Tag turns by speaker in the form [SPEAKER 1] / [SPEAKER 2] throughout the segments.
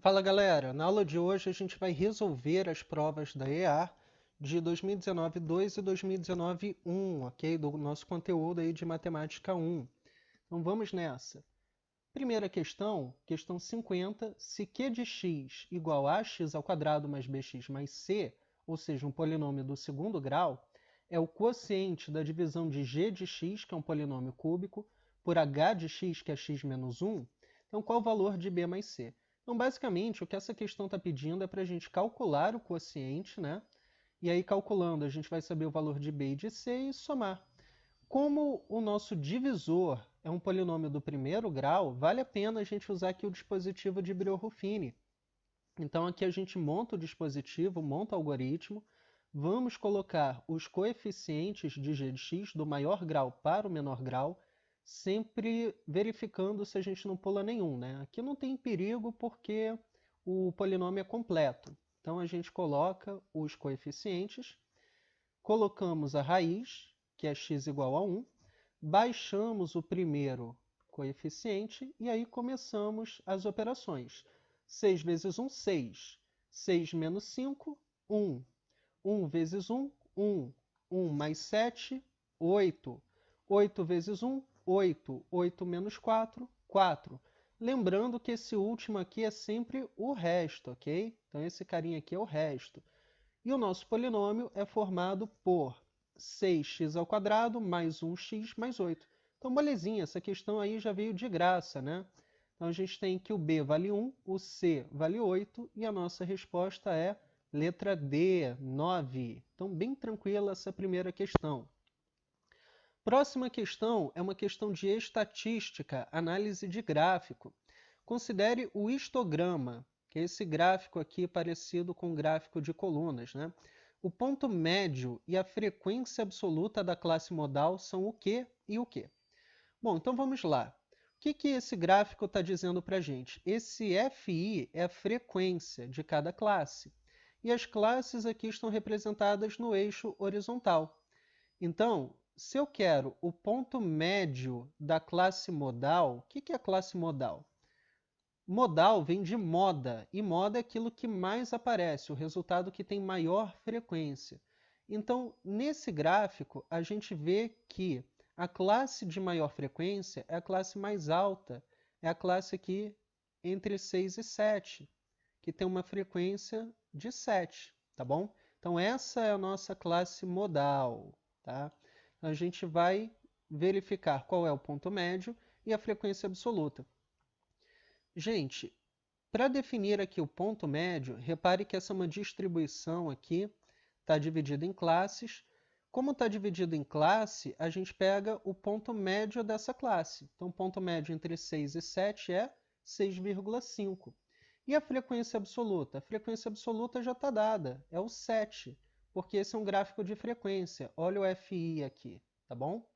[SPEAKER 1] Fala galera, na aula de hoje a gente vai resolver as provas da EA de 2019-2 e 2019-1, ok? Do nosso conteúdo aí de Matemática 1. Então vamos nessa. Primeira questão, questão 50, se q de x igual a x ao quadrado mais bx mais c, ou seja, um polinômio do segundo grau, é o quociente da divisão de g de x, que é um polinômio cúbico, por h de x, que é x menos 1, então qual o valor de b mais c? Então, basicamente, o que essa questão está pedindo é para a gente calcular o quociente, né? E aí, calculando, a gente vai saber o valor de b e de c e somar. Como o nosso divisor é um polinômio do primeiro grau, vale a pena a gente usar aqui o dispositivo de Brillouin-Ruffini. Então, aqui a gente monta o dispositivo, monta o algoritmo, vamos colocar os coeficientes de g de x do maior grau para o menor grau, sempre verificando se a gente não pula nenhum, né? Aqui não tem perigo porque o polinômio é completo. Então a gente coloca os coeficientes, colocamos a raiz, que é x igual a 1, baixamos o primeiro coeficiente e aí começamos as operações. 6 vezes 1, 6. 6 menos 5, 1. 1 vezes 1, 1. 1 mais 7, 8. 8 vezes 1, 8. 8 menos 4, 4. Lembrando que esse último aqui é sempre o resto, ok? Então esse carinha aqui é o resto. E o nosso polinômio é formado por 6x ao quadrado mais 1x mais 8. Então, molezinha, essa questão aí já veio de graça, né? Então, a gente tem que o b vale 1, o c vale 8 e a nossa resposta é letra D, 9. Então, bem tranquila essa primeira questão. Próxima questão é uma questão de estatística, análise de gráfico. Considere o histograma, que é esse gráfico aqui parecido com o gráfico de colunas, né? O ponto médio e a frequência absoluta da classe modal são o Q e o Q. Bom, então vamos lá. O que esse gráfico está dizendo para a gente? Esse FI é a frequência de cada classe. E as classes aqui estão representadas no eixo horizontal. Então, se eu quero o ponto médio da classe modal, o que é a classe modal? Modal vem de moda, e moda é aquilo que mais aparece, o resultado que tem maior frequência. Então, nesse gráfico, a gente vê que a classe de maior frequência é a classe mais alta, é a classe aqui entre 6 e 7, que tem uma frequência de 7, tá bom? Então, essa é a nossa classe modal, tá? A gente vai verificar qual é o ponto médio e a frequência absoluta. Gente, para definir aqui o ponto médio, repare que essa é uma distribuição aqui, está dividida em classes. Como está dividido em classe, a gente pega o ponto médio dessa classe. Então, o ponto médio entre 6 e 7 é 6,5. E a frequência absoluta? A frequência absoluta já está dada, é o 7, porque esse é um gráfico de frequência. Olha o FI aqui, tá bom?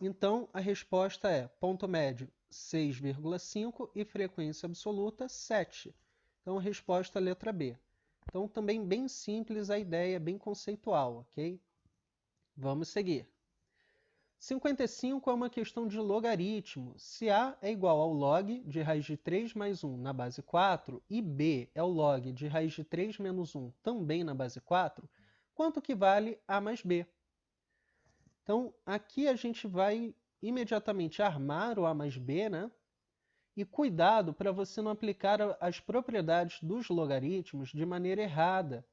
[SPEAKER 1] Então, a resposta é ponto médio 6,5 e frequência absoluta 7. Então, a resposta é a letra B. Então, também bem simples a ideia, bem conceitual, ok? Vamos seguir. 55 é uma questão de logaritmo. Se A é igual ao log de raiz de 3 mais 1 na base 4 e B é o log de raiz de 3 menos 1 também na base 4, quanto que vale A mais B? Então, aqui a gente vai imediatamente armar o A mais B, né? E cuidado para você não aplicar as propriedades dos logaritmos de maneira errada.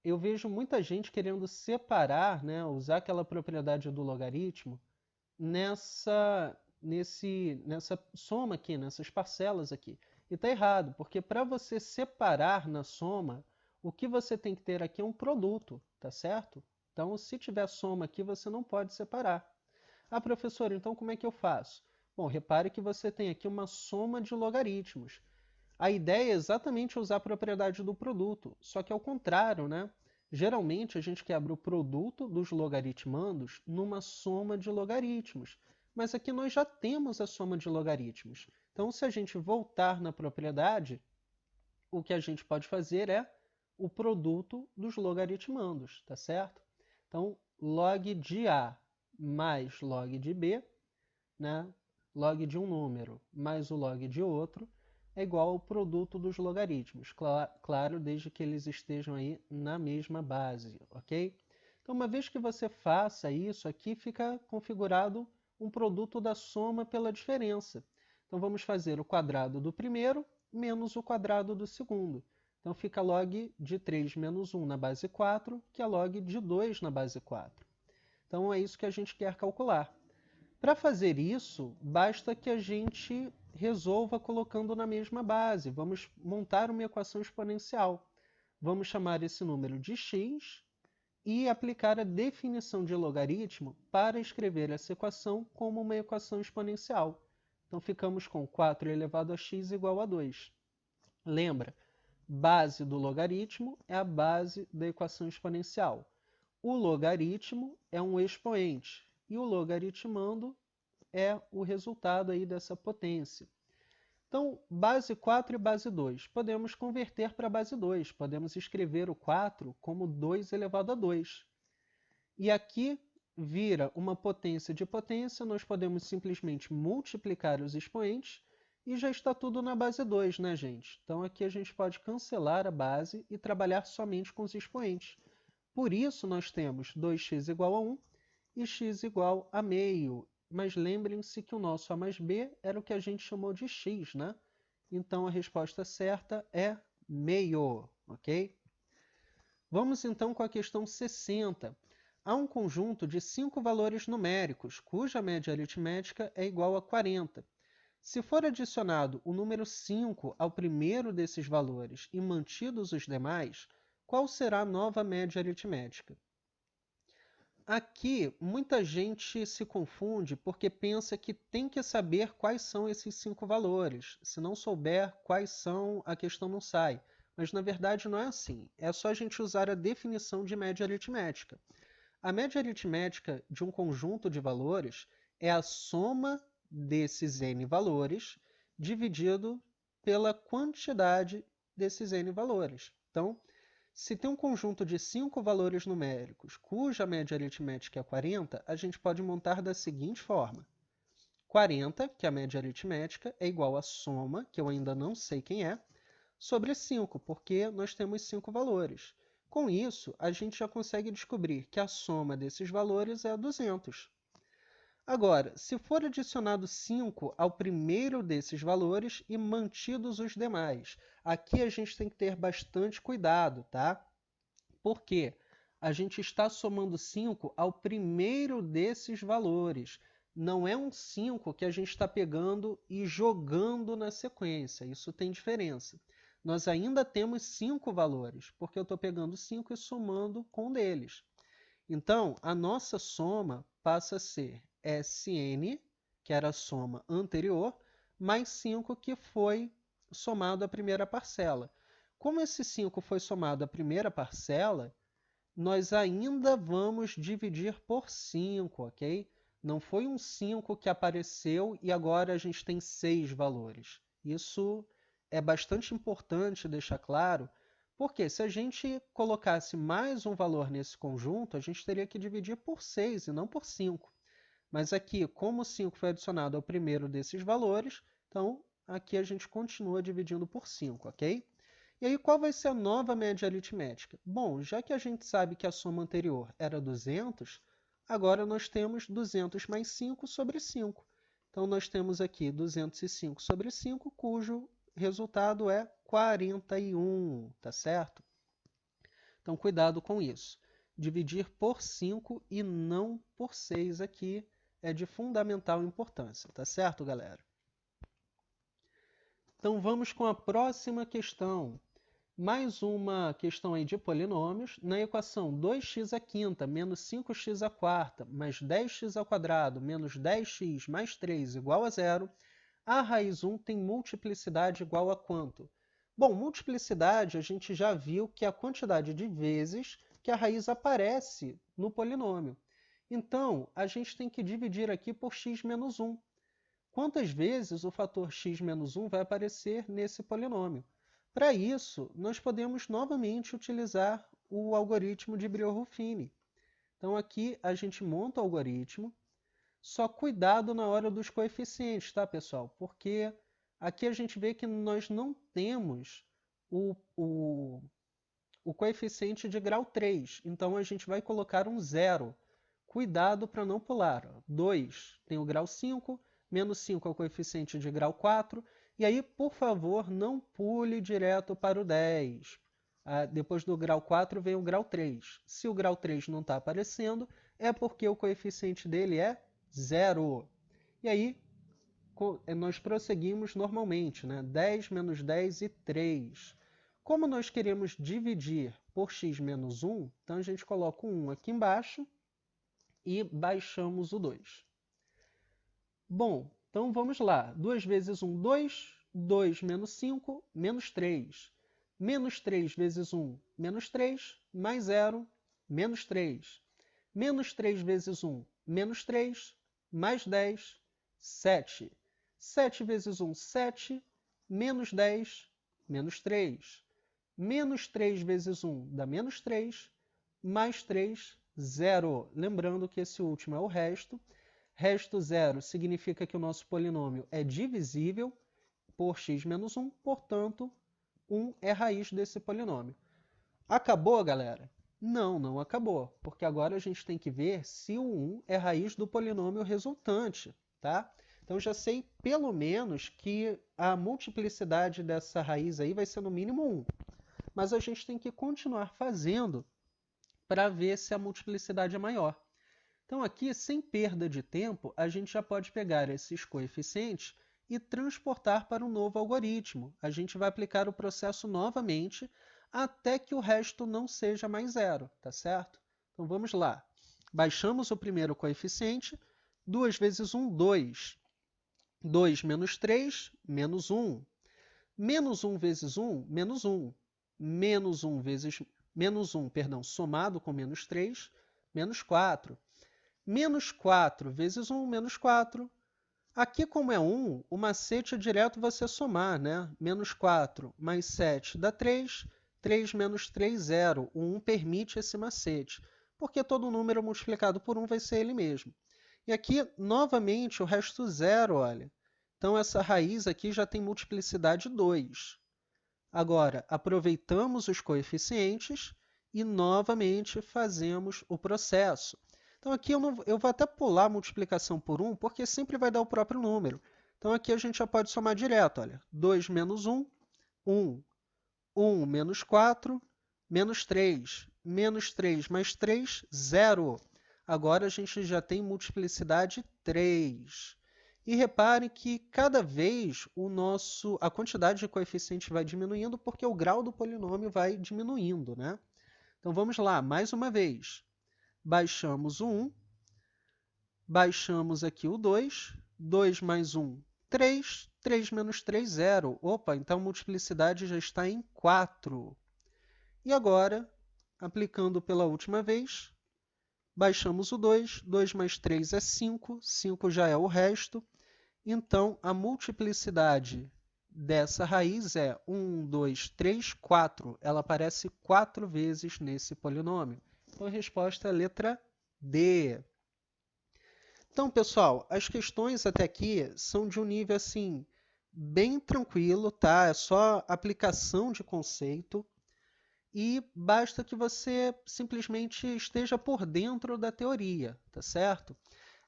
[SPEAKER 1] Eu vejo muita gente querendo separar, né, usar aquela propriedade do logaritmo nessa soma aqui, nessas parcelas aqui. E está errado, porque para você separar na soma, o que você tem que ter aqui é um produto, tá certo? Então, se tiver soma aqui, você não pode separar. Ah, professor, então como é que eu faço? Bom, repare que você tem aqui uma soma de logaritmos. A ideia é exatamente usar a propriedade do produto, só que ao contrário, né? Geralmente a gente quebra o produto dos logaritmandos numa soma de logaritmos, mas aqui nós já temos a soma de logaritmos. Então, se a gente voltar na propriedade, o que a gente pode fazer é o produto dos logaritmandos, tá certo? Então, log de A mais log de B, né? Log de um número mais o log de outro, é igual ao produto dos logaritmos. Claro, desde que eles estejam aí na mesma base, ok? Então, uma vez que você faça isso, aqui fica configurado um produto da soma pela diferença. Então, vamos fazer o quadrado do primeiro menos o quadrado do segundo. Então, fica log de 3 menos 1 na base 4, que é log de 2 na base 4. Então, é isso que a gente quer calcular. Para fazer isso, basta que a gente resolva colocando na mesma base. Vamos montar uma equação exponencial. Vamos chamar esse número de x e aplicar a definição de logaritmo para escrever essa equação como uma equação exponencial. Então, ficamos com 4 elevado a x igual a 2. Lembra, base do logaritmo é a base da equação exponencial. O logaritmo é um expoente e o logaritmando é o resultado aí dessa potência. Então, base 4 e base 2. Podemos converter para base 2. Podemos escrever o 4 como 2 elevado a 2. E aqui vira uma potência de potência. Nós podemos simplesmente multiplicar os expoentes e já está tudo na base 2, né, gente? Então, aqui a gente pode cancelar a base e trabalhar somente com os expoentes. Por isso, nós temos 2x igual a 1 e x igual a meio. Mas lembrem-se que o nosso A mais B era o que a gente chamou de x, né? Então, a resposta certa é meio, ok? Vamos então com a questão 60. Há um conjunto de 5 valores numéricos, cuja média aritmética é igual a 40. Se for adicionado o número 5 ao primeiro desses valores e mantidos os demais, qual será a nova média aritmética? Aqui, muita gente se confunde porque pensa que tem que saber quais são esses 5 valores. Se não souber quais são, a questão não sai. Mas, na verdade, não é assim. É só a gente usar a definição de média aritmética. A média aritmética de um conjunto de valores é a soma desses n valores dividido pela quantidade desses n valores. Então, se tem um conjunto de 5 valores numéricos cuja média aritmética é 40, a gente pode montar da seguinte forma. 40, que é a média aritmética, é igual à soma, que eu ainda não sei quem é, sobre 5, porque nós temos 5 valores. Com isso, a gente já consegue descobrir que a soma desses valores é 200. Agora, se for adicionado 5 ao primeiro desses valores e mantidos os demais, aqui a gente tem que ter bastante cuidado, tá? Porque a gente está somando 5 ao primeiro desses valores. Não é um 5 que a gente está pegando e jogando na sequência. Isso tem diferença. Nós ainda temos 5 valores, porque eu estou pegando 5 e somando com um deles. Então, a nossa soma passa a ser Sn, que era a soma anterior, mais 5 que foi somado à primeira parcela. Como esse 5 foi somado à primeira parcela, nós ainda vamos dividir por 5, ok? Não foi um 5 que apareceu e agora a gente tem 6 valores. Isso é bastante importante deixar claro, porque se a gente colocasse mais um valor nesse conjunto, a gente teria que dividir por 6 e não por 5. Mas aqui, como o 5 foi adicionado ao primeiro desses valores, então aqui a gente continua dividindo por 5, ok? E aí, qual vai ser a nova média aritmética? Bom, já que a gente sabe que a soma anterior era 200, agora nós temos 200 mais 5 sobre 5. Então, nós temos aqui 205 sobre 5, cujo resultado é 41, tá certo? Então, cuidado com isso. Dividir por 5 e não por 6 aqui é de fundamental importância, tá certo, galera? Então, vamos com a próxima questão. Mais uma questão aí de polinômios. Na equação 2x à quinta menos 5x à quarta mais 10x ao quadrado menos 10x mais 3 igual a 0, a raiz 1 tem multiplicidade igual a quanto? Bom, multiplicidade a gente já viu que é a quantidade de vezes que a raiz aparece no polinômio. Então, a gente tem que dividir aqui por x menos 1. Quantas vezes o fator x menos 1 vai aparecer nesse polinômio? Para isso, nós podemos novamente utilizar o algoritmo de Brio-Ruffini. Então, aqui a gente monta o algoritmo, só cuidado na hora dos coeficientes, tá, pessoal? Porque aqui a gente vê que nós não temos o coeficiente de grau 3, então a gente vai colocar um zero. Cuidado para não pular. 2 tem o grau 5, menos 5 é o coeficiente de grau 4, e aí, por favor, não pule direto para o 10. Depois do grau 4 vem o grau 3. Se o grau 3 não está aparecendo, é porque o coeficiente dele é 0. E aí, nós prosseguimos normalmente, né? 10 menos 10 e 3. Como nós queremos dividir por x menos 1, então a gente coloca o 1 aqui embaixo e baixamos o 2. Bom, então vamos lá. 2 vezes 1, 2. 2 menos 5, menos 3. Menos 3 vezes 1, menos 3. Mais 0, menos 3. Menos 3 vezes 1, menos 3. Mais 10, 7. 7 vezes 1, 7. Menos 10, menos 3. Menos 3 vezes 1 dá menos 3. Mais 3, 0. Lembrando que esse último é o resto. Resto 0 significa que o nosso polinômio é divisível por x menos 1, portanto, 1 é raiz desse polinômio. Acabou, galera? Não, não acabou, porque agora a gente tem que ver se o 1 é raiz do polinômio resultante, tá? Então, já sei pelo menos que a multiplicidade dessa raiz aí vai ser no mínimo 1. Mas a gente tem que continuar fazendo para ver se a multiplicidade é maior. Então, aqui, sem perda de tempo, a gente já pode pegar esses coeficientes e transportar para um novo algoritmo. A gente vai aplicar o processo novamente até que o resto não seja mais zero, tá certo? Então, vamos lá. Baixamos o primeiro coeficiente. 2 vezes 1, 2. 2 menos 3, menos 1. Menos 1 vezes 1, menos 1. Menos 1 vezes... Menos 1, perdão, somado com menos 3, menos 4. Menos 4 vezes 1, menos 4. Aqui, como é 1, o macete é direto você somar, né? Menos 4 mais 7 dá 3. 3 menos 3, 0. O 1 permite esse macete, porque todo número multiplicado por 1 vai ser ele mesmo. E aqui, novamente, o resto 0, olha. Então, essa raiz aqui já tem multiplicidade 2. Agora, aproveitamos os coeficientes e, novamente, fazemos o processo. Então, aqui eu vou até pular a multiplicação por 1, porque sempre vai dar o próprio número. Então, aqui a gente já pode somar direto. Olha, 2 menos 1, 1. 1 menos 4, menos 3. Menos 3 mais 3, 0. Agora, a gente já tem multiplicidade 3. E reparem que cada vez a quantidade de coeficiente vai diminuindo porque o grau do polinômio vai diminuindo, né? Então, vamos lá, mais uma vez. Baixamos o 1, baixamos aqui o 2, 2 mais 1, 3, 3 menos 3, 0. Opa, então a multiplicidade já está em 4. E agora, aplicando pela última vez, baixamos o 2, 2 mais 3 é 5, 5 já é o resto. Então, a multiplicidade dessa raiz é 1, 2, 3, 4. Ela aparece 4 vezes nesse polinômio. Então, a resposta é a letra D. Então, pessoal, as questões até aqui são de um nível assim bem tranquilo, tá? É só aplicação de conceito e basta que você simplesmente esteja por dentro da teoria, tá certo?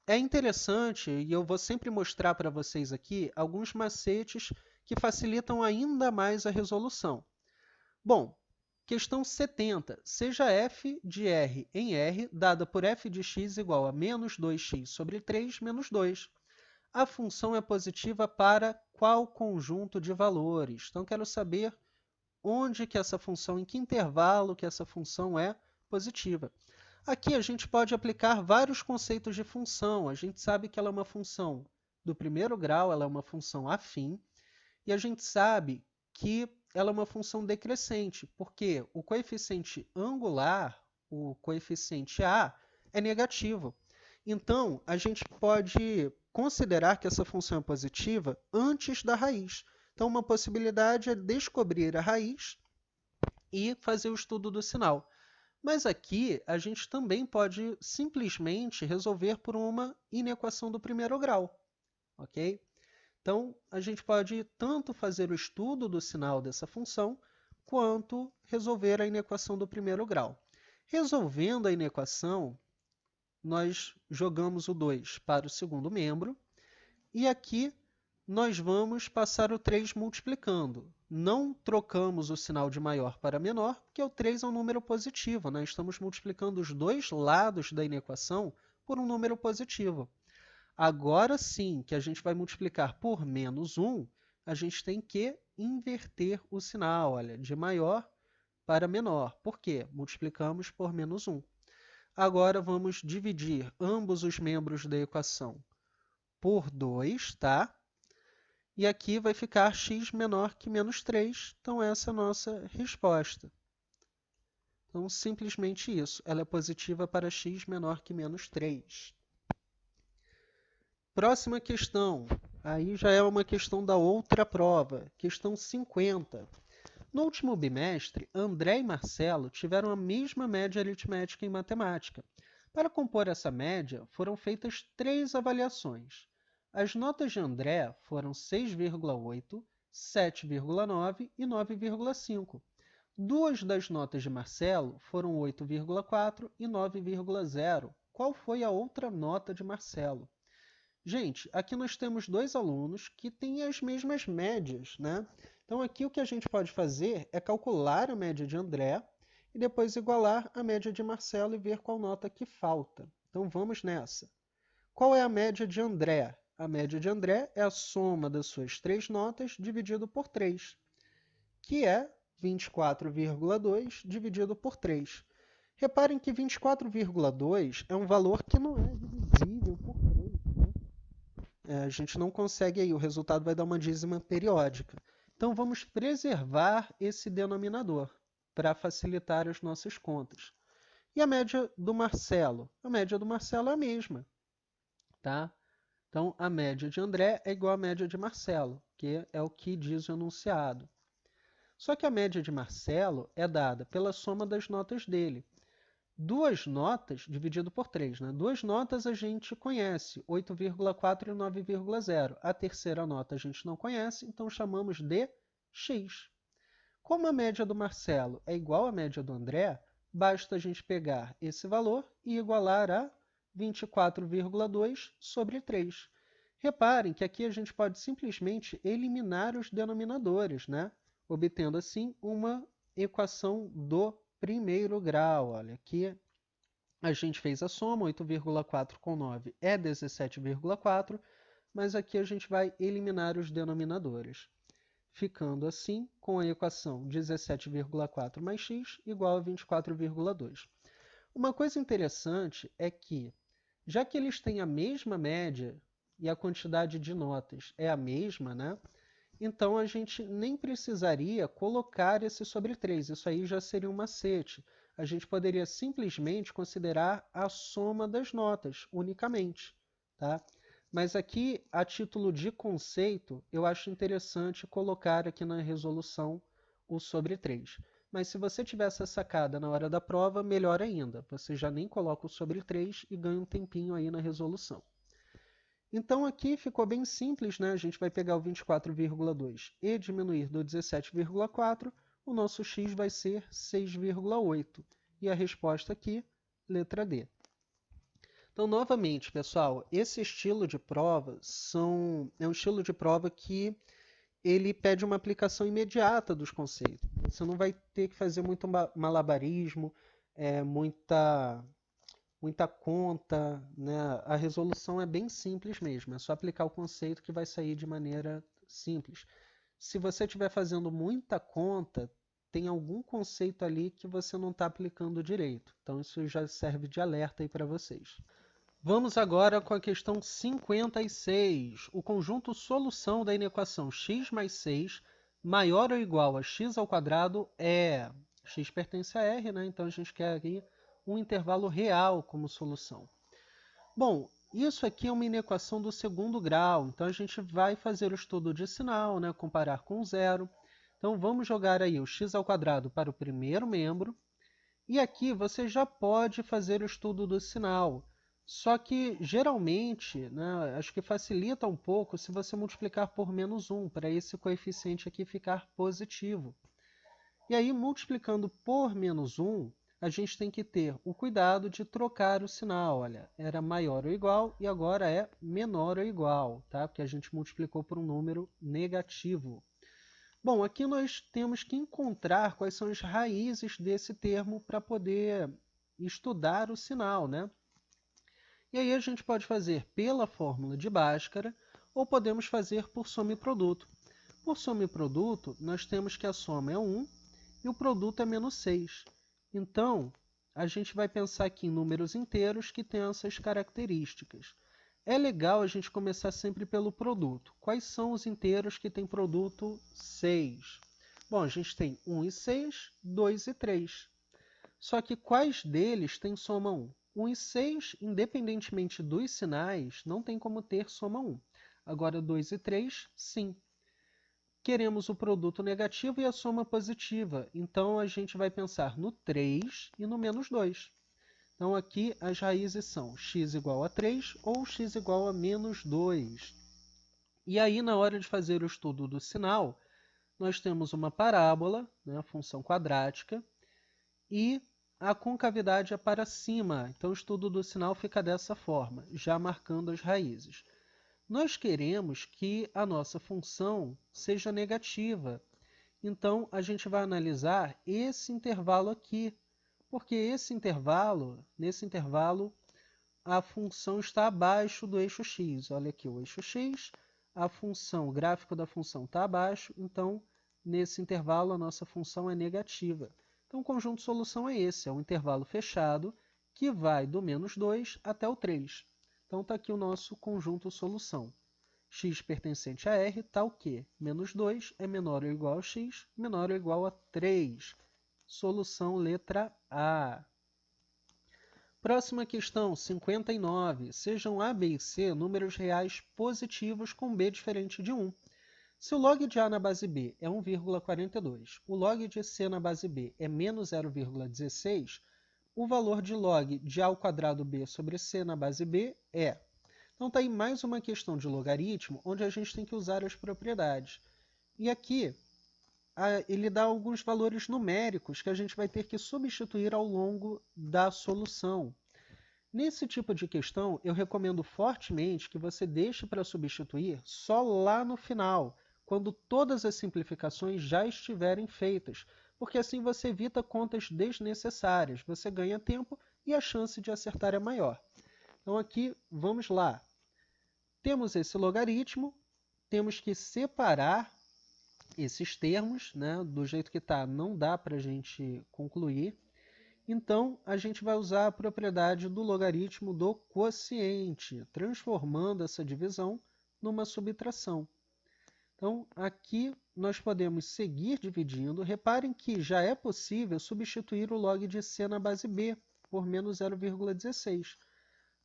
[SPEAKER 1] É interessante, e eu vou sempre mostrar para vocês aqui, alguns macetes que facilitam ainda mais a resolução. Bom, questão 70. Seja f de R em R, dada por f de x igual a menos 2x sobre 3 menos 2. A função é positiva para qual conjunto de valores? Então, quero saber onde que essa função, em que intervalo que essa função é positiva. Aqui a gente pode aplicar vários conceitos de função. A gente sabe que ela é uma função do primeiro grau, ela é uma função afim, e a gente sabe que ela é uma função decrescente, porque o coeficiente angular, o coeficiente A, é negativo. Então, a gente pode considerar que essa função é positiva antes da raiz. Então, uma possibilidade é descobrir a raiz e fazer o estudo do sinal. Mas aqui a gente também pode simplesmente resolver por uma inequação do primeiro grau, ok? Então, a gente pode tanto fazer o estudo do sinal dessa função, quanto resolver a inequação do primeiro grau. Resolvendo a inequação, nós jogamos o 2 para o segundo membro, e aqui nós vamos passar o 3 multiplicando. Não trocamos o sinal de maior para menor, porque o 3 é um número positivo. Nós estamos multiplicando os dois lados da inequação por um número positivo. Agora sim, que a gente vai multiplicar por menos 1, a gente tem que inverter o sinal, olha, de maior para menor. Por quê? Multiplicamos por menos 1. Agora vamos dividir ambos os membros da equação por 2, tá? E aqui vai ficar x menor que menos 3. Então, essa é a nossa resposta. Então, simplesmente isso. Ela é positiva para x menor que menos 3. Próxima questão. Aí já é uma questão da outra prova. Questão 50. No último bimestre, André e Marcelo tiveram a mesma média aritmética em matemática. Para compor essa média, foram feitas 3 avaliações. As notas de André foram 6,8, 7,9 e 9,5. Duas das notas de Marcelo foram 8,4 e 9,0. Qual foi a outra nota de Marcelo? Gente, aqui nós temos dois alunos que têm as mesmas médias, né? Então, aqui o que a gente pode fazer é calcular a média de André e depois igualar a média de Marcelo e ver qual nota que falta. Então, vamos nessa. Qual é a média de André? A média de André é a soma das suas 3 notas dividido por 3, que é 24,2 dividido por 3. Reparem que 24,2 é um valor que não é divisível por 3, né? A gente não consegue aí, o resultado vai dar uma dízima periódica. Então, vamos preservar esse denominador para facilitar as nossas contas. E a média do Marcelo? A média do Marcelo é a mesma, tá? Então, a média de André é igual à média de Marcelo, que é o que diz o enunciado. Só que a média de Marcelo é dada pela soma das notas dele. Duas notas, dividido por 3, né? Duas notas a gente conhece, 8,4 e 9,0. A terceira nota a gente não conhece, então chamamos de x. Como a média do Marcelo é igual à média do André, basta a gente pegar esse valor e igualar a 24,2 sobre 3. Reparem que aqui a gente pode simplesmente eliminar os denominadores, né? Obtendo assim uma equação do primeiro grau. Olha, aqui a gente fez a soma, 8,4 com 9 é 17,4, mas aqui a gente vai eliminar os denominadores, ficando assim com a equação 17,4 mais x igual a 24,2. Uma coisa interessante é que, já que eles têm a mesma média e a quantidade de notas é a mesma, né? Então, a gente nem precisaria colocar esse sobre 3. Isso aí já seria um macete. A gente poderia simplesmente considerar a soma das notas, unicamente, tá? Mas aqui, a título de conceito, eu acho interessante colocar aqui na resolução o sobre 3. Mas se você tiver essa sacada na hora da prova, melhor ainda. Você já nem coloca o sobre 3 e ganha um tempinho aí na resolução. Então, aqui ficou bem simples, né? A gente vai pegar o 24,2 e diminuir do 17,4, o nosso x vai ser 6,8. E a resposta aqui, letra D. Então, novamente, pessoal, esse estilo de prova é um estilo de prova que ele pede uma aplicação imediata dos conceitos. Você não vai ter que fazer muito malabarismo, muita conta, né? A resolução é bem simples mesmo, é só aplicar o conceito que vai sair de maneira simples. Se você estiver fazendo muita conta, tem algum conceito ali que você não está aplicando direito. Então isso já serve de alerta aí para vocês. Vamos agora com a questão 56. O conjunto solução da inequação x mais 6 maior ou igual a x ao quadrado é... x pertence a R, né? Então a gente quer aqui um intervalo real como solução. Bom, isso aqui é uma inequação do segundo grau, então a gente vai fazer o estudo de sinal, né, comparar com zero. Então vamos jogar aí o x ao quadrado para o primeiro membro, e aqui você já pode fazer o estudo do sinal. Só que, geralmente, né, acho que facilita um pouco se você multiplicar por menos 1, para esse coeficiente aqui ficar positivo. E aí, multiplicando por menos 1, a gente tem que ter o cuidado de trocar o sinal. Olha, era maior ou igual e agora é menor ou igual, tá? Porque a gente multiplicou por um número negativo. Bom, aqui nós temos que encontrar quais são as raízes desse termo para poder estudar o sinal, né? E aí a gente pode fazer pela fórmula de Bhaskara ou podemos fazer por soma e produto. Por soma e produto, nós temos que a soma é 1 e o produto é menos 6. Então, a gente vai pensar aqui em números inteiros que têm essas características. É legal a gente começar sempre pelo produto. Quais são os inteiros que têm produto 6? Bom, a gente tem 1 e 6, 2 e 3. Só que quais deles têm soma 1? 1 e 6, independentemente dos sinais, não tem como ter soma 1. Agora 2 e 3, sim. Queremos o produto negativo e a soma positiva. Então, a gente vai pensar no 3 e no menos 2. Então, aqui as raízes são x igual a 3 ou x igual a menos 2. E aí, na hora de fazer o estudo do sinal, nós temos uma parábola, né, a função quadrática, e a concavidade é para cima. Então, o estudo do sinal fica dessa forma, já marcando as raízes. Nós queremos que a nossa função seja negativa. Então, a gente vai analisar esse intervalo aqui, porque nesse intervalo, a função está abaixo do eixo x. Olha aqui o eixo x, o gráfico da função está abaixo, então, nesse intervalo, a nossa função é negativa. Então, o conjunto de solução é esse, é um intervalo fechado que vai do menos 2 até o 3. Então, está aqui o nosso conjunto solução. X pertencente a R tal que menos 2 é menor ou igual a x, menor ou igual a 3. Solução letra A. Próxima questão, 59. Sejam A, B e C números reais positivos com B diferente de 1. Se o log de A na base B é 1,42, o log de C na base B é menos 0,16, o valor de log de A ao quadrado B sobre C na base B é... Então está aí mais uma questão de logaritmo, onde a gente tem que usar as propriedades. E aqui, ele dá alguns valores numéricos que a gente vai ter que substituir ao longo da solução. Nesse tipo de questão, eu recomendo fortemente que você deixe para substituir só lá no final, quando todas as simplificações já estiverem feitas, porque assim você evita contas desnecessárias, você ganha tempo e a chance de acertar é maior. Então aqui, vamos lá. Temos esse logaritmo, temos que separar esses termos, né? Do jeito que está, não dá para a gente concluir. Então, a gente vai usar a propriedade do logaritmo do quociente, transformando essa divisão numa subtração. Então, aqui nós podemos seguir dividindo. Reparem que já é possível substituir o log de C na base B por menos 0,16.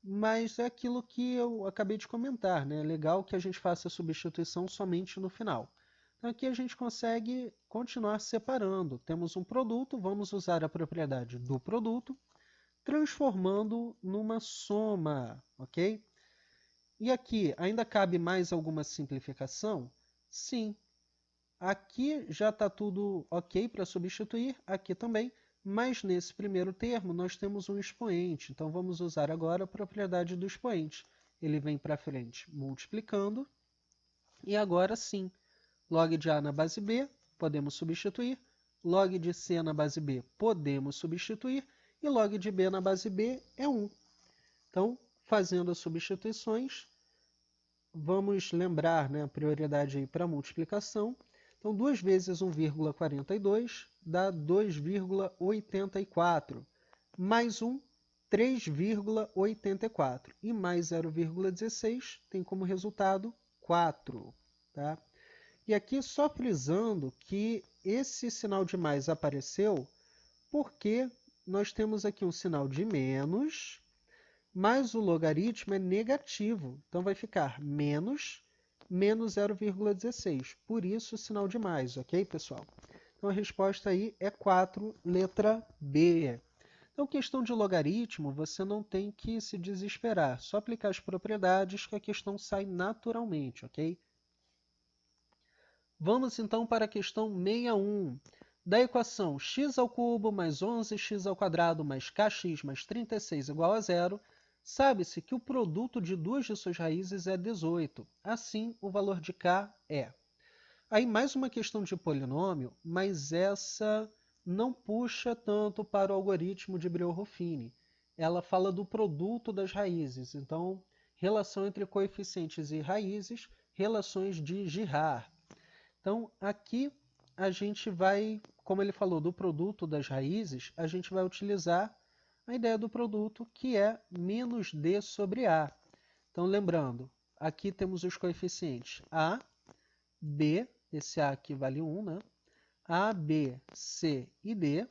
[SPEAKER 1] Mas é aquilo que eu acabei de comentar, né? É legal que a gente faça a substituição somente no final. Então aqui a gente consegue continuar separando. Temos um produto, vamos usar a propriedade do produto, transformando numa soma, ok? E aqui, ainda cabe mais alguma simplificação? Sim. Aqui já está tudo ok para substituir, aqui também. Mas nesse primeiro termo nós temos um expoente, então vamos usar agora a propriedade do expoente. Ele vem para frente multiplicando, e agora sim, log de A na base B, podemos substituir, log de C na base B, podemos substituir, e log de B na base B é 1. Então, fazendo as substituições, vamos lembrar, né, a prioridade para multiplicação. Então, 2 vezes 1,42 dá 2,84. Mais 1, 3,84. E mais 0,16 tem como resultado 4. Tá? E aqui só frisando que esse sinal de mais apareceu porque nós temos aqui um sinal de menos, mas o logaritmo é negativo. Então vai ficar menos 0,16. Por isso o sinal de mais, ok, pessoal? Então a resposta aí é 4, letra B. Então, questão de logaritmo, você não tem que se desesperar. Só aplicar as propriedades que a questão sai naturalmente, ok? Vamos então para a questão 61. Da equação x ao cubo mais 11x ao quadrado mais kx mais 36 igual a zero, sabe-se que o produto de duas de suas raízes é 18. Assim, o valor de k é... Aí mais uma questão de polinômio, mas essa não puxa tanto para o algoritmo de Breuer-Ruffini. Ela fala do produto das raízes. Então, relação entre coeficientes e raízes, relações de Girard. Então, aqui a gente vai, como ele falou, do produto das raízes, a gente vai utilizar a ideia do produto, que é menos d sobre a. Então, lembrando, aqui temos os coeficientes a, b, esse a aqui vale 1, né? A, B, C e D.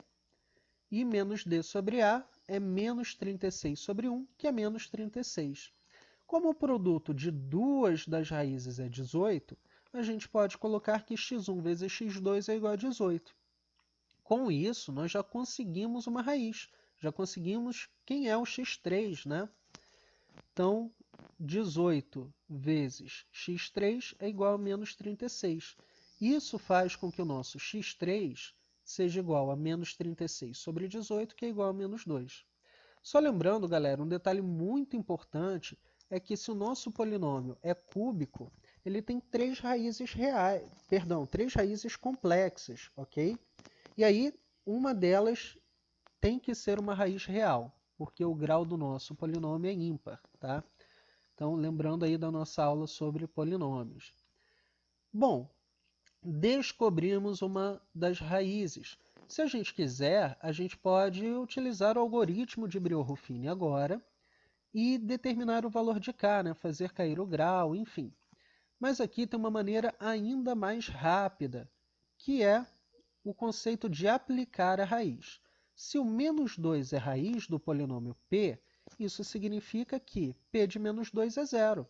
[SPEAKER 1] E menos D sobre A é menos 36 sobre 1, que é menos 36. Como o produto de duas das raízes é 18, a gente pode colocar que x1 vezes x2 é igual a 18. Com isso, nós já conseguimos uma raiz. Já conseguimos quem é o x3, né? Então, 18 vezes x3 é igual a menos 36. Isso faz com que o nosso x3 seja igual a menos 36 sobre 18, que é igual a menos 2. Só lembrando, galera, um detalhe muito importante é que se o nosso polinômio é cúbico, ele tem três raízes reais, três raízes complexas, ok? E aí, uma delas tem que ser uma raiz real, porque o grau do nosso polinômio é ímpar, tá? Então, lembrando aí da nossa aula sobre polinômios. Bom, descobrimos uma das raízes. Se a gente quiser, a gente pode utilizar o algoritmo de Breuer-Ruffini agora e determinar o valor de k, né? Fazer cair o grau, enfim. Mas aqui tem uma maneira ainda mais rápida, que é o conceito de aplicar a raiz. Se o menos 2 é raiz do polinômio p, isso significa que p de menos 2 é zero.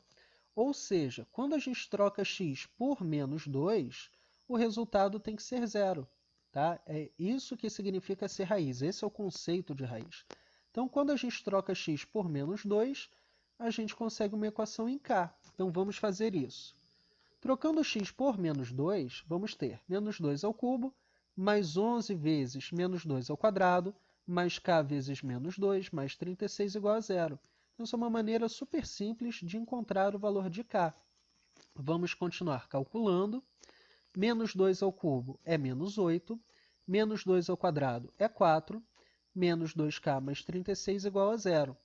[SPEAKER 1] Ou seja, quando a gente troca x por menos 2, o resultado tem que ser zero. Tá? É isso que significa ser raiz. Esse é o conceito de raiz. Então, quando a gente troca x por menos 2, a gente consegue uma equação em k. Então, vamos fazer isso. Trocando x por menos 2, vamos ter menos 2 ao cubo, mais 11 vezes menos 2 ao quadrado, mais k vezes menos 2, mais 36 igual a zero. Então, essa é uma maneira super simples de encontrar o valor de k. Vamos continuar calculando. Menos 2 ao cubo é menos 8, menos 2 ao quadrado é 4, menos 2k mais 36 igual a zero.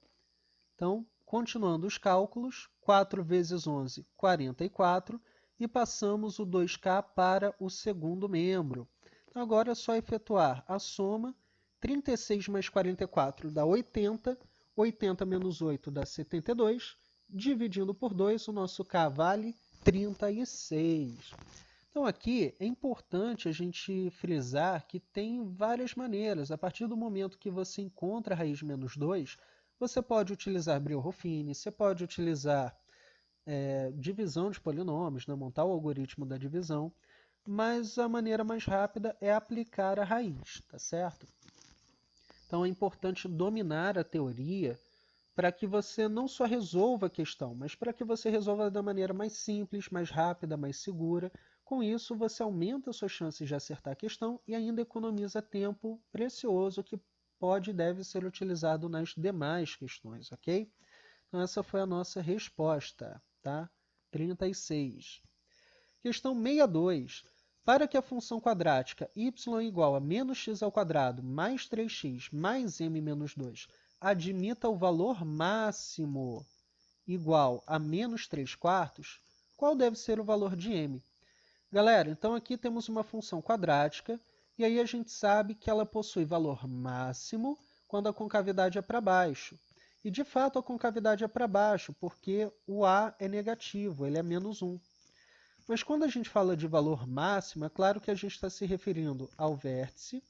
[SPEAKER 1] Então, continuando os cálculos, 4 vezes 11, 44, e passamos o 2k para o segundo membro. Então, agora é só efetuar a soma. 36 mais 44 dá 80, 80 menos 8 dá 72, dividindo por 2, o nosso k vale 36. Então aqui é importante a gente frisar que tem várias maneiras. A partir do momento que você encontra a raiz menos 2, você pode utilizar Breuer-Ruffini, você pode utilizar divisão de polinômios, né, montar o algoritmo da divisão, mas a maneira mais rápida é aplicar a raiz, tá certo? Então é importante dominar a teoria para que você não só resolva a questão, mas para que você resolva da maneira mais simples, mais rápida, mais segura. Com isso, você aumenta suas chances de acertar a questão e ainda economiza tempo precioso que pode e deve ser utilizado nas demais questões, ok? Então essa foi a nossa resposta, tá? 36. Questão 62. Para que a função quadrática y igual a menos x ao quadrado mais 3x mais m menos 2 admita o valor máximo igual a menos 3 quartos, qual deve ser o valor de m? Galera, então aqui temos uma função quadrática, e aí a gente sabe que ela possui valor máximo quando a concavidade é para baixo. E de fato a concavidade é para baixo, porque o a é negativo, ele é menos 1. Mas quando a gente fala de valor máximo, é claro que a gente está se referindo ao vértice,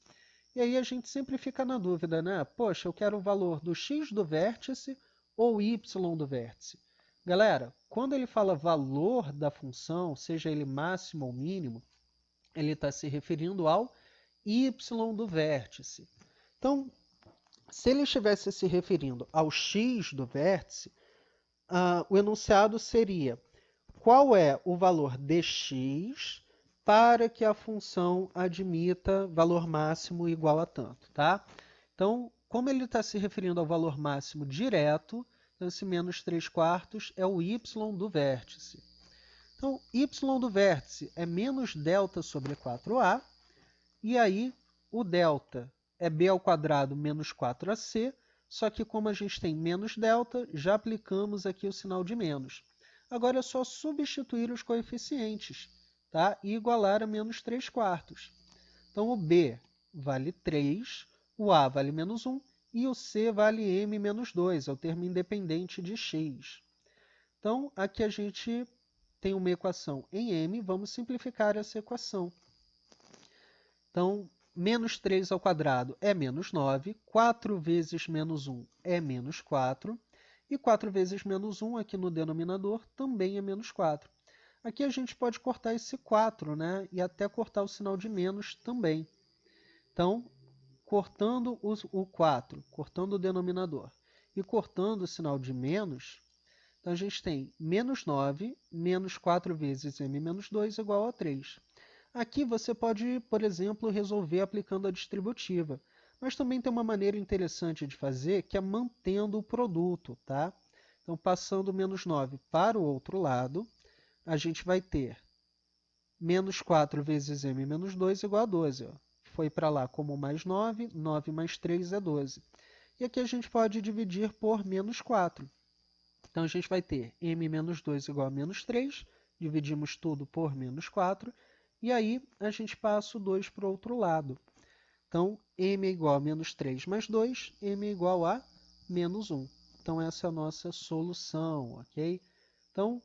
[SPEAKER 1] e aí a gente sempre fica na dúvida, né? Poxa, eu quero o valor do x do vértice ou y do vértice. Galera, quando ele fala valor da função, seja ele máximo ou mínimo, ele está se referindo ao y do vértice. Então, Se ele estivesse se referindo ao x do vértice, o enunciado seria: qual é o valor de x para que a função admita valor máximo igual a tanto, tá? Então, como ele está se referindo ao valor máximo direto, então esse menos 3/4 é o y do vértice. Então, y do vértice é menos delta sobre 4a, e aí o delta é b ao quadrado menos 4ac, só que como a gente tem menos delta, já aplicamos aqui o sinal de menos. Agora é só substituir os coeficientes, tá? E igualar a menos 3/4. Então o b vale 3, o a vale menos 1 e o c vale m menos 2, é o termo independente de x. Então aqui a gente tem uma equação em m, vamos simplificar essa equação. Então, menos 3 ao quadrado é menos 9, 4 vezes menos 1 é menos 4, e 4 vezes menos 1 aqui no denominador também é menos 4. Aqui a gente pode cortar esse 4, né? E até cortar o sinal de menos também. Então, cortando o 4, cortando o denominador e cortando o sinal de menos, então a gente tem menos 9 menos 4 vezes m menos 2 igual a 3. Aqui você pode, por exemplo, resolver aplicando a distributiva, mas também tem uma maneira interessante de fazer, que é mantendo o produto, tá? Então, passando o menos 9 para o outro lado, a gente vai ter menos 4 vezes m menos 2 igual a 12. Ó. Foi para lá como mais 9, 9 mais 3 é 12. E aqui a gente pode dividir por menos 4. Então, a gente vai ter m menos 2 igual a menos 3, dividimos tudo por menos 4, e aí a gente passa o 2 para o outro lado. Então, m é igual a menos 3 mais 2, m é igual a menos 1. Então, essa é a nossa solução, ok? Então,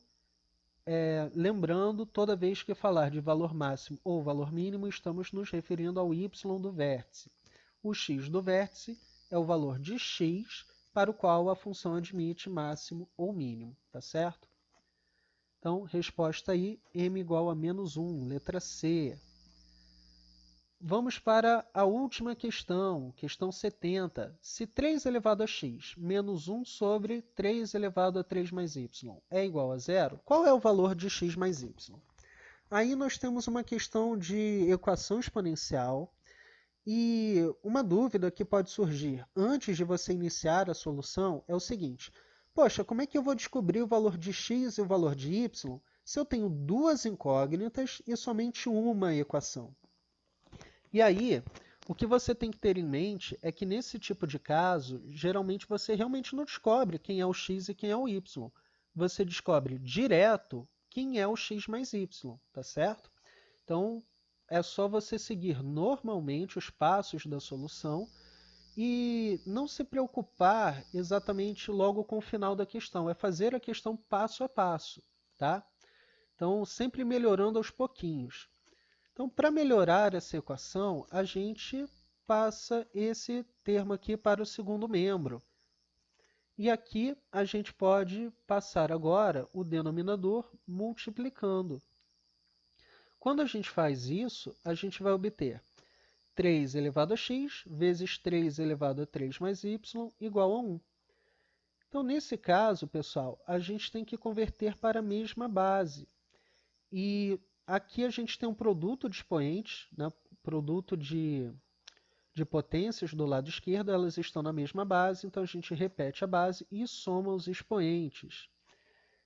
[SPEAKER 1] lembrando, toda vez que falar de valor máximo ou valor mínimo, estamos nos referindo ao y do vértice. O x do vértice é o valor de x para o qual a função admite máximo ou mínimo, tá certo? Então, resposta aí, m igual a menos 1, letra C. Vamos para a última questão, questão 70. Se 3 elevado a x menos 1 sobre 3 elevado a 3 mais y é igual a zero, qual é o valor de x mais y? Aí nós temos uma questão de equação exponencial e uma dúvida que pode surgir antes de você iniciar a solução é o seguinte: poxa, como é que eu vou descobrir o valor de x e o valor de y se eu tenho duas incógnitas e somente uma equação? E aí, o que você tem que ter em mente é que nesse tipo de caso, geralmente você realmente não descobre quem é o x e quem é o y. Você descobre direto quem é o x mais y, tá certo? Então, é só você seguir normalmente os passos da solução e não se preocupar exatamente logo com o final da questão. É fazer a questão passo a passo, tá? Então, sempre melhorando aos pouquinhos. Então, para melhorar essa equação, a gente passa esse termo aqui para o segundo membro. E aqui a gente pode passar agora o denominador multiplicando. Quando a gente faz isso, a gente vai obter 3 elevado a x vezes 3 elevado a 3 mais y igual a 1. Então, nesse caso, pessoal, a gente tem que converter para a mesma base. E aqui a gente tem um produto de expoentes, né? Produto de potências do lado esquerdo, elas estão na mesma base, então a gente repete a base e soma os expoentes.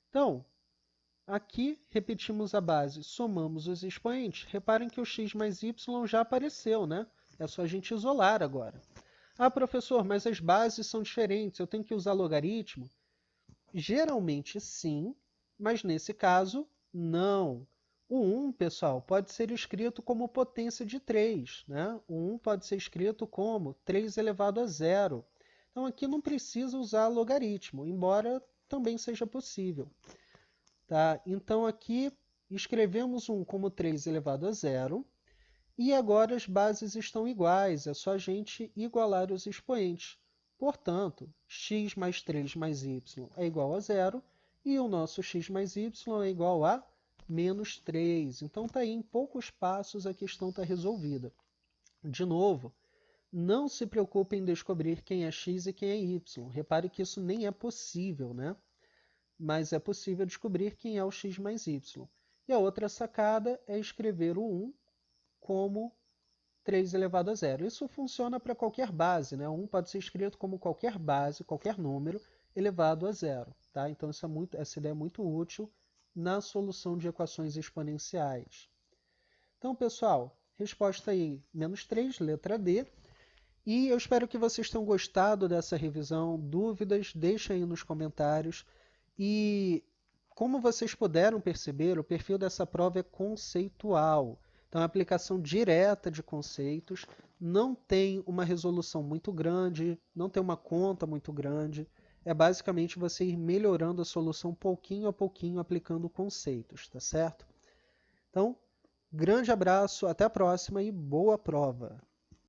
[SPEAKER 1] Então, aqui repetimos a base, somamos os expoentes. Reparem que o x mais y já apareceu, né? É só a gente isolar agora. Ah, professor, mas as bases são diferentes, eu tenho que usar logaritmo? Geralmente sim, mas nesse caso, não. O 1, pessoal, pode ser escrito como potência de 3. Né? O 1 pode ser escrito como 3 elevado a zero. Então, aqui não precisa usar logaritmo, embora também seja possível. Tá? Então, aqui escrevemos 1 como 3 elevado a zero. E agora as bases estão iguais, é só a gente igualar os expoentes. Portanto, x mais 3 mais y é igual a zero. E o nosso x mais y é igual a menos 3. Então, está aí, em poucos passos a questão está resolvida. De novo, Não se preocupe em descobrir quem é x e quem é y. Repare que isso nem é possível, né? Mas é possível descobrir quem é o x mais y. E a outra sacada é escrever o 1 como 3 elevado a zero. Isso funciona para qualquer base, né? 1 pode ser escrito como qualquer base, qualquer número, elevado a zero. Tá? Então essa ideia é muito útil na solução de equações exponenciais. Então, pessoal, resposta aí, menos 3, letra D. E eu espero que vocês tenham gostado dessa revisão. Dúvidas, deixem aí nos comentários. E como vocês puderam perceber, o perfil dessa prova é conceitual. Então, é a aplicação direta de conceitos, não tem uma resolução muito grande, não tem uma conta muito grande. É basicamente você ir melhorando a solução pouquinho a pouquinho, aplicando conceitos, tá certo? Então, grande abraço, até a próxima e boa prova!